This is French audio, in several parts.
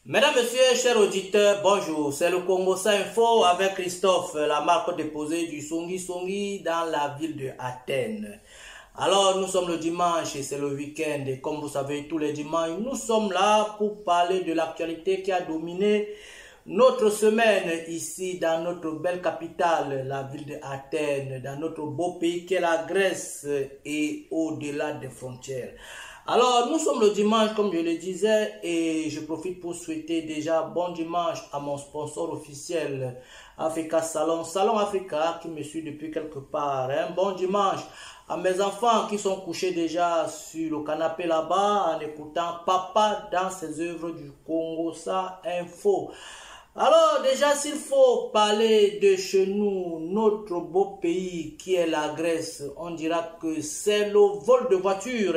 Mesdames, Messieurs, chers auditeurs, bonjour. C'est le Congo Info avec Christophe, la marque déposée du Songi Songi dans la ville de Athènes. Alors, nous sommes le dimanche et c'est le week-end. Et comme vous savez, tous les dimanches, nous sommes là pour parler de l'actualité qui a dominé notre semaine ici dans notre belle capitale, la ville de Athènes, dans notre beau pays qui est la Grèce et au-delà des frontières. Alors, nous sommes le dimanche, comme je le disais, et je profite pour souhaiter déjà bon dimanche à mon sponsor officiel, Africa Salon, Salon Africa, qui me suit depuis quelque part. Un bon dimanche à mes enfants qui sont couchés déjà sur le canapé là-bas en écoutant Papa dans ses œuvres du Congo Info. Alors déjà, s'il faut parler de chez nous, notre beau pays qui est la Grèce, on dira que c'est le vol de voiture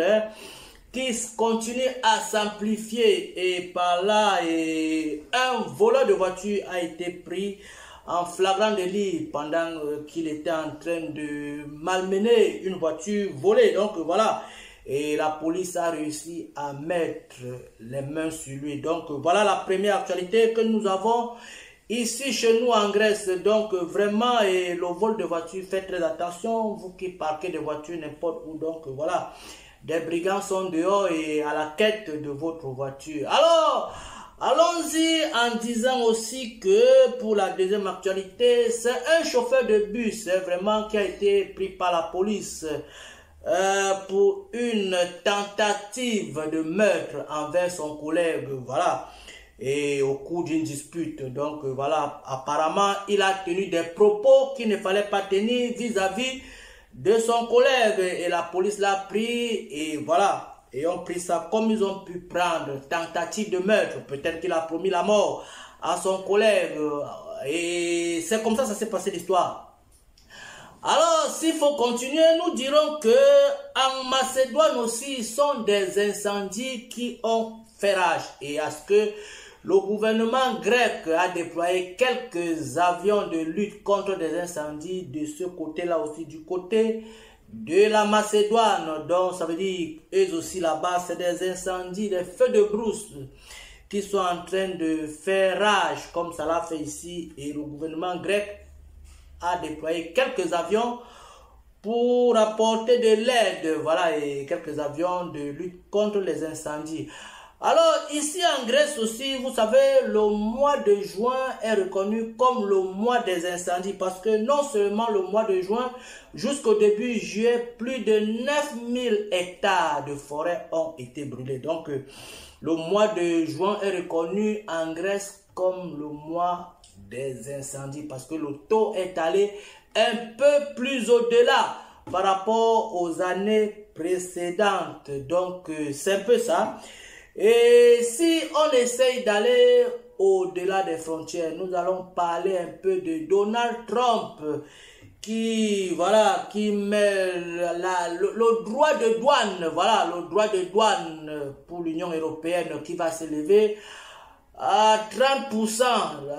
qui continue à s'amplifier et par là, un voleur de voiture a été pris en flagrant délit pendant qu'il était en train de malmener une voiture volée. Donc voilà, et la police a réussi à mettre les mains sur lui. Donc voilà la première actualité que nous avons ici chez nous en Grèce. Donc vraiment, et le vol de voiture, faites très attention, vous qui parquez des voitures n'importe où. Donc voilà, des brigands sont dehors et à la quête de votre voiture. Alors, allons-y en disant aussi que pour la deuxième actualité, c'est un chauffeur de bus vraiment qui a été pris par la police pour une tentative de meurtre envers son collègue, voilà, et au cours d'une dispute. Donc voilà, apparemment, il a tenu des propos qu'il ne fallait pas tenir vis-à-vis de son collègue et la police l'a pris et voilà, et ont pris ça comme ils ont pu prendre tentative de meurtre. Peut-être qu'il a promis la mort à son collègue et c'est comme ça s'est passé l'histoire. Alors, s'il faut continuer, nous dirons que en Macédoine aussi, ils sont des incendies qui ont fait rage et à ce que le gouvernement grec a déployé quelques avions de lutte contre des incendies de ce côté-là aussi, du côté de la Macédoine. Donc, ça veut dire, eux aussi là-bas, c'est des incendies, des feux de brousse qui sont en train de faire rage, comme ça l'a fait ici. Et le gouvernement grec a déployé quelques avions pour apporter de l'aide, voilà, et quelques avions de lutte contre les incendies. Alors, ici en Grèce aussi, vous savez, le mois de juin est reconnu comme le mois des incendies parce que non seulement le mois de juin, jusqu'au début juillet, plus de 9000 hectares de forêt ont été brûlés. Donc, le mois de juin est reconnu en Grèce comme le mois des incendies parce que le taux est allé un peu plus au-delà par rapport aux années précédentes. Donc, c'est un peu ça. Et si on essaye d'aller au-delà des frontières, nous allons parler un peu de Donald Trump qui, voilà, qui met le droit de douane, voilà, le droit de douane pour l'Union européenne qui va s'élever à 30%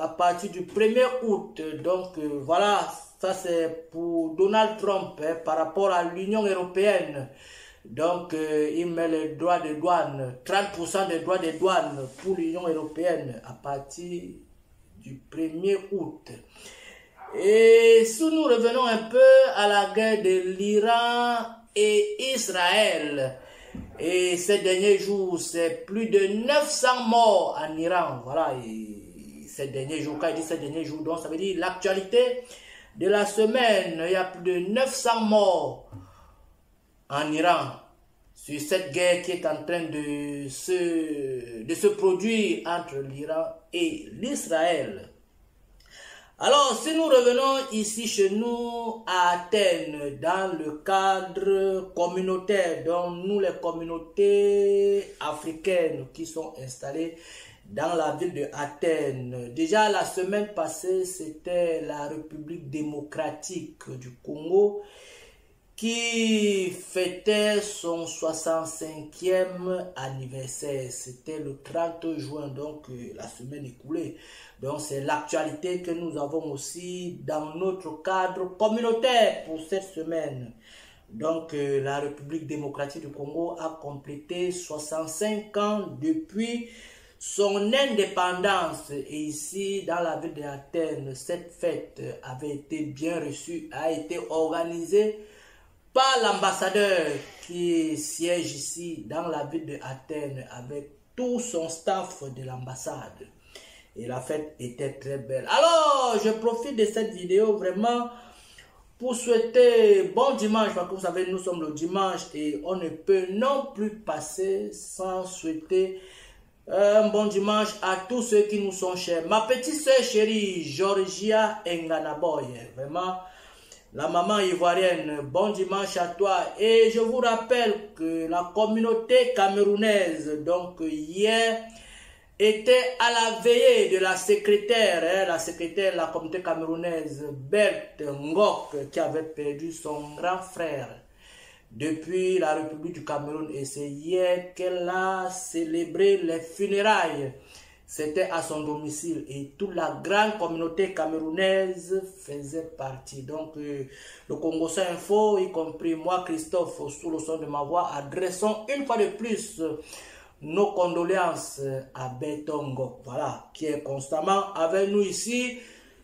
à partir du 1er août. Donc voilà, ça c'est pour Donald Trump par rapport à l'Union européenne. Donc, il met les droits de douane, 30% des droits de douane pour l'Union européenne à partir du 1er août. Et si nous revenons un peu à la guerre de l'Iran et Israël, et ces derniers jours, c'est plus de 900 morts en Iran. Voilà, et ces derniers jours, quand il dit ces derniers jours, donc ça veut dire l'actualité de la semaine, il y a plus de 900 morts en Iran, sur cette guerre qui est en train de se produire entre l'Iran et l'Israël. Alors, si nous revenons ici chez nous à Athènes, dans le cadre communautaire, dont nous les communautés africaines qui sont installées dans la ville de Athènes. Déjà la semaine passée, c'était la République démocratique du Congo qui fêtait son 65e anniversaire. C'était le 30 juin, donc la semaine écoulée. Donc c'est l'actualité que nous avons aussi dans notre cadre communautaire pour cette semaine. Donc la République démocratique du Congo a complété 65 ans depuis son indépendance. Et ici, dans la ville d'Athènes, cette fête avait été bien reçue, a été organisée par l'ambassadeur qui siège ici dans la ville d'Athènes avec tout son staff de l'ambassade. Et la fête était très belle. Alors, je profite de cette vidéo vraiment pour souhaiter bon dimanche, parce que vous savez, nous sommes le dimanche et on ne peut non plus passer sans souhaiter un bon dimanche à tous ceux qui nous sont chers. Ma petite soeur chérie, Georgia Nganaboy, vraiment, la maman ivoirienne, bon dimanche à toi. Et je vous rappelle que la communauté camerounaise, donc hier, était à la veillée de la secrétaire, de la communauté camerounaise, Berthe Ngok, qui avait perdu son grand frère depuis la République du Cameroun. Et c'est hier qu'elle a célébré les funérailles. C'était à son domicile et toute la grande communauté camerounaise faisait partie. Donc, le Congo Info, y compris moi, Christophe, sous le son de ma voix, adressons une fois de plus nos condoléances à Betongo, voilà, qui est constamment avec nous ici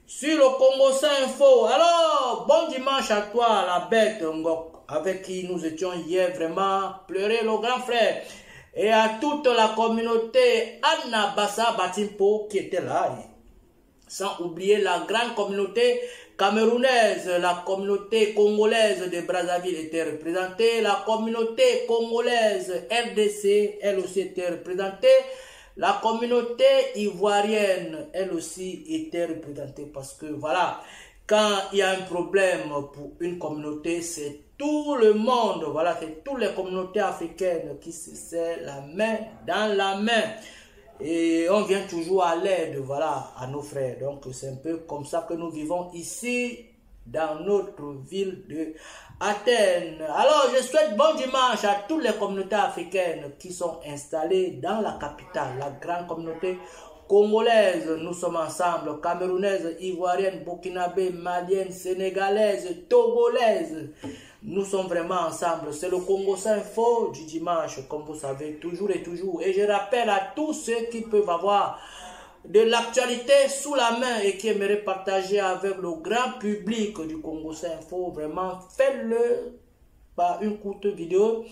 sur le Congo Info. Alors, bon dimanche à toi, la Betongo, avec qui nous étions hier vraiment pleurer le grand frère. Et à toute la communauté Anna Bassa Batimpo qui était là. Sans oublier la grande communauté camerounaise, la communauté congolaise de Brazzaville était représentée, la communauté congolaise RDC, elle aussi était représentée, la communauté ivoirienne, elle aussi était représentée parce que voilà, quand il y a un problème pour une communauté, c'est tout le monde, voilà, c'est toutes les communautés africaines qui se serrent la main dans la main. Et on vient toujours à l'aide, voilà, à nos frères. Donc, c'est un peu comme ça que nous vivons ici, dans notre ville de Athènes. Alors, je souhaite bon dimanche à toutes les communautés africaines qui sont installées dans la capitale, la grande communauté congolaise. Nous sommes ensemble, camerounaise, ivoirienne, burkinabé, malienne, sénégalaise, togolaise. Nous sommes vraiment ensemble. C'est le Congo Info du dimanche, comme vous savez, toujours et toujours. Et je rappelle à tous ceux qui peuvent avoir de l'actualité sous la main et qui aimeraient partager avec le grand public du Congo Info, vraiment, faites-le par une courte vidéo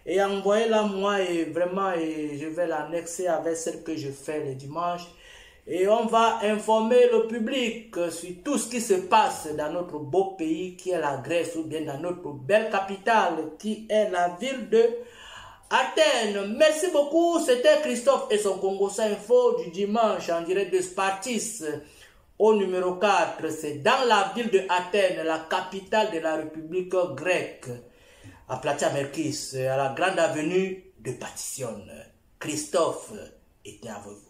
et envoyez-la moi et vraiment, et je vais l'annexer avec celle que je fais le dimanche. Et on va informer le public sur tout ce qui se passe dans notre beau pays qui est la Grèce ou bien dans notre belle capitale qui est la ville de Athènes. Merci beaucoup. C'était Christophe et son Congo Info du dimanche en direct de Spartis au numéro 4. C'est dans la ville de Athènes, la capitale de la République grecque, à Platia Merkis, à la grande avenue de Patition. Christophe était avec vous.